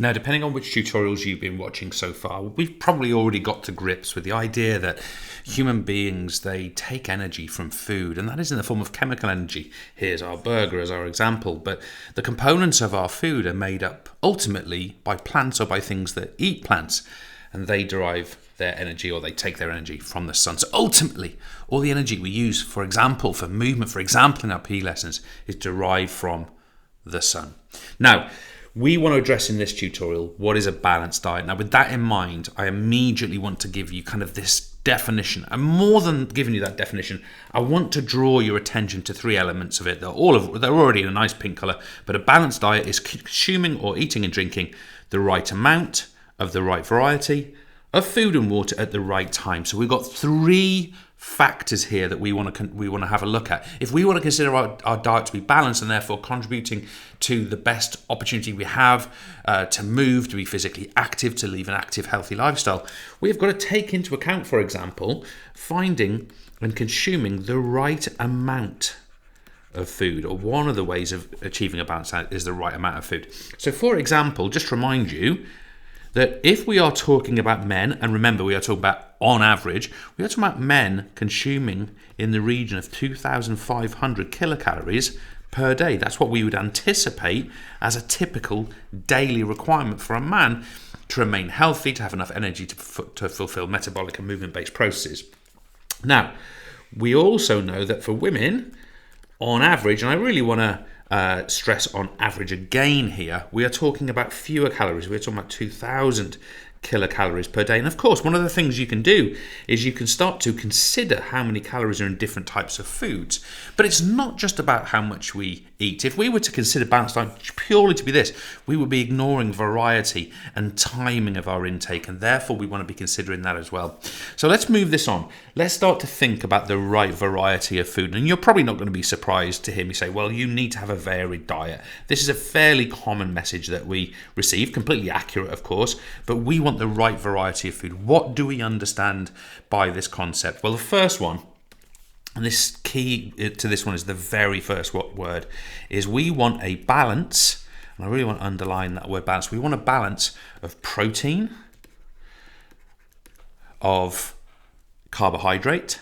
Now, depending on which tutorials you've been watching so far, we've probably already got to grips with the idea that human beings, they take energy from food, and that is in the form of chemical energy. Here's our burger as our example, but the components of our food are made up ultimately by plants or by things that eat plants, and they derive their energy, or they take their energy from the sun. So ultimately, all the energy we use, for example, for movement, for example, in our PE lessons, is derived from the sun. Now, we want to address in this tutorial what is a balanced diet. Now, with that in mind, I immediately want to give you kind of this definition. And more than giving you that definition, I want to draw your attention to three elements of it. They're already in a nice pink color, but a balanced diet is consuming or eating and drinking the right amount of the right variety of food and water at the right time. So we've got three factors here that we want to have a look at. If we want to consider our diet to be balanced and therefore contributing to the best opportunity we have to move, to be physically active, to live an active, healthy lifestyle, we've got to take into account, for example, finding and consuming the right amount of food, or one of the ways of achieving a balanced diet is the right amount of food. So, for example, just to remind you that if we are talking about men, and remember we are talking about on average, we are talking about men consuming in the region of 2,500 kilocalories per day. That's what we would anticipate as a typical daily requirement for a man to remain healthy, to have enough energy to fulfill metabolic and movement-based processes. Now, we also know that for women, on average, and I really want to stress on average again here, we are talking about fewer calories. We're talking about 2,000 kilocalories per day. And of course, one of the things you can do is you can start to consider how many calories are in different types of foods. But it's not just about how much we eat. If we were to consider balanced diet purely to be this, we would be ignoring variety and timing of our intake, and therefore we want to be considering that as well. So let's move this on. Let's start to think about the right variety of food. And you're probably not going to be surprised to hear me say, well, you need to have a varied diet. This is a fairly common message that we receive, completely accurate, of course, but we want the right variety of food. What do we understand by this concept? Well, the first one, and this key to this one is the very first word, is we want a balance, and I really want to underline that word balance. We want a balance of protein, of carbohydrate,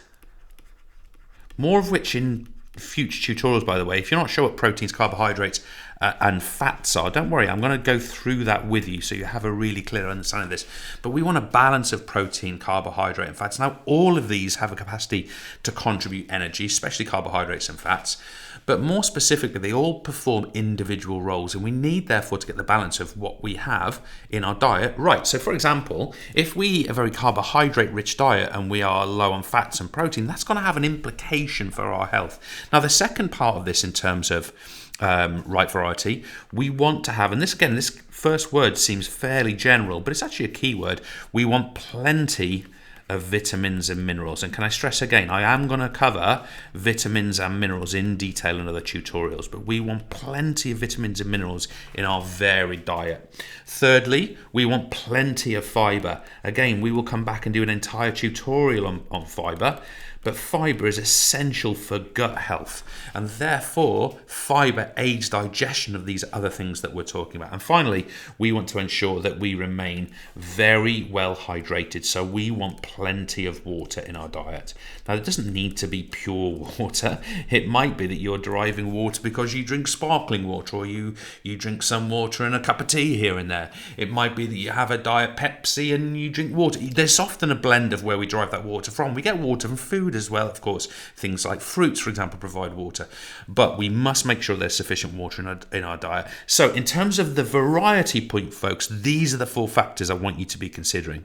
more of which in future tutorials, by the way. If you're not sure what proteins, carbohydrates and fats are, don't worry, I'm going to go through that with you so you have a really clear understanding of this. But we want a balance of protein, carbohydrate and fats. Now, all of these have a capacity to contribute energy, especially carbohydrates and fats, but more specifically, they all perform individual roles, and we need therefore to get the balance of what we have in our diet right. So for example, if we eat a very carbohydrate rich diet and we are low on fats and protein, that's going to have an implication for our health. Now, the second part of this in terms of right variety, we want to have, and this again, this first word seems fairly general, but it's actually a key word. We want plenty of vitamins and minerals. And can I stress again, I am going to cover vitamins and minerals in detail in other tutorials, but we want plenty of vitamins and minerals in our varied diet. Thirdly, we want plenty of fiber. Again, we will come back and do an entire tutorial on fiber. But fiber is essential for gut health, and therefore fiber aids digestion of these other things that we're talking about. And finally, we want to ensure that we remain very well hydrated, so we want plenty of water in our diet. Now, it doesn't need to be pure water. It might be that you're deriving water because you drink sparkling water, or you drink some water in a cup of tea here and there. It might be that you have a Diet Pepsi and you drink water. There's often a blend of where we derive that water from. We get water from food as well, of course. Things like fruits, for example, provide water, but we must make sure there's sufficient water in our diet. So in terms of the variety point, folks, these are the four factors I want you to be considering.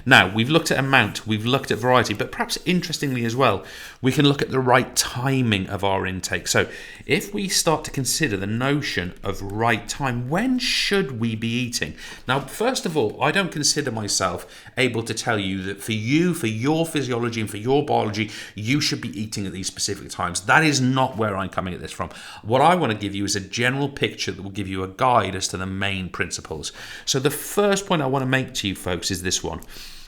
Now, we've looked at amount, we've looked at variety, but perhaps interestingly as well, we can look at the right timing of our intake. So if we start to consider the notion of right time, when should we be eating? Now, first of all, I don't consider myself able to tell you that for you, for your physiology and for your biology, you should be eating at these specific times. That is not where I'm coming at this from. What I want to give you is a general picture that will give you a guide as to the main principles. So the first point I want to make to you folks is this one.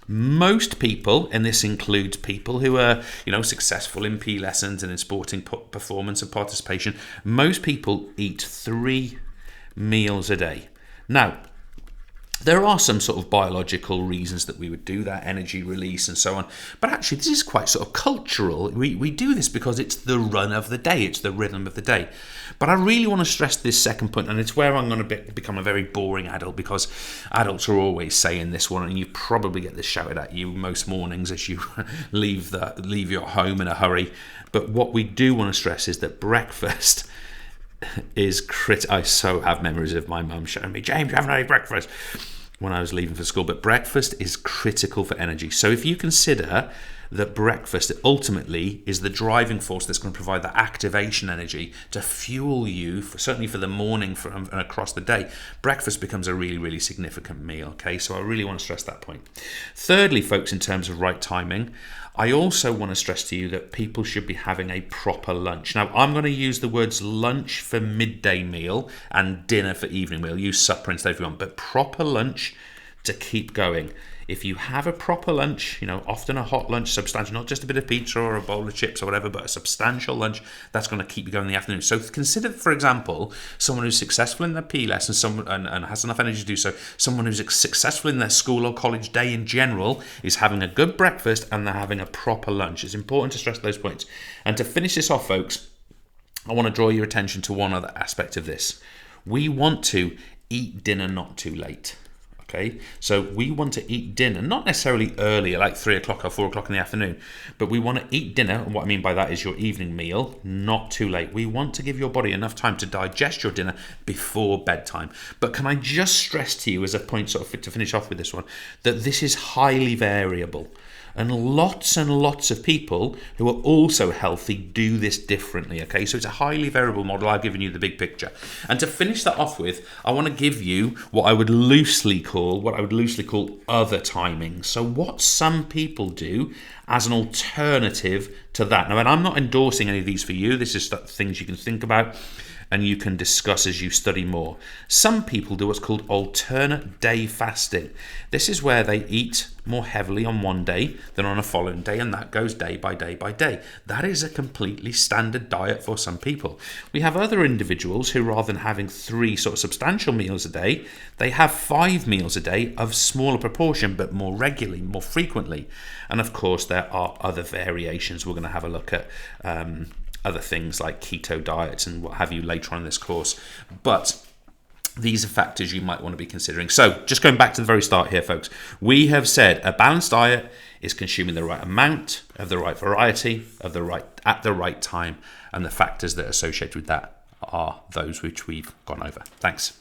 Most people, and this includes people who are, successful in PE lessons and in sporting performance and participation, most people eat 3 meals a day. Now, There are some sort of biological reasons that we would do that, energy release and so on. But actually, this is quite sort of cultural. We do this because it's the run of the day. It's the rhythm of the day. But I really want to stress this second point, and it's where I'm going to become a very boring adult, because adults are always saying this one, and you probably get this shouted at you most mornings as you leave your home in a hurry. But what we do want to stress is that breakfast is I so have memories of my mum showing me, James, you haven't had any breakfast, when I was leaving for school. But breakfast is critical for energy. So if you consider that breakfast ultimately is the driving force that's going to provide the activation energy to fuel you, certainly for the morning and across the day, breakfast becomes a really, really significant meal. Okay, so I really want to stress that point. Thirdly, folks, in terms of right timing, I also want to stress to you that people should be having a proper lunch. Now, I'm going to use the words lunch for midday meal and dinner for evening meal. Use supper instead if you want, but proper lunch to keep going. If you have a proper lunch, often a hot lunch, substantial, not just a bit of pizza or a bowl of chips or whatever, but a substantial lunch, that's going to keep you going in the afternoon. So consider, for example, someone who's successful in their PE lesson and has enough energy to do so. Someone who's successful in their school or college day in general is having a good breakfast and they're having a proper lunch. It's important to stress those points. And to finish this off, folks, I want to draw your attention to one other aspect of this. We want to eat dinner not too late. Okay, so we want to eat dinner, not necessarily earlier, like 3 o'clock or 4 o'clock in the afternoon, but we want to eat dinner, and what I mean by that is your evening meal, not too late. We want to give your body enough time to digest your dinner before bedtime. But can I just stress to you as a point sort of to finish off with this one, that this is highly variable. And lots of people who are also healthy do this differently, okay? So it's a highly variable model. I've given you the big picture. And to finish that off with, I want to give you what I would loosely call other timing. So what some people do as an alternative to that. Now, and I'm not endorsing any of these for you. This is things you can think about and you can discuss as you study more. Some people do what's called alternate day fasting. This is where they eat more heavily on one day than on a following day, and that goes day by day by day. That is a completely standard diet for some people. We have other individuals who, rather than having 3 sort of substantial meals a day, they have 5 meals a day of smaller proportion, but more regularly, more frequently. And of course, there are other variations. We're going to have a look at other things like keto diets and what have you later on in this course. But these are factors you might want to be considering. So just going back to the very start here, folks, we have said a balanced diet is consuming the right amount of the right variety at the right time, and the factors that are associated with that are those which we've gone over. Thanks.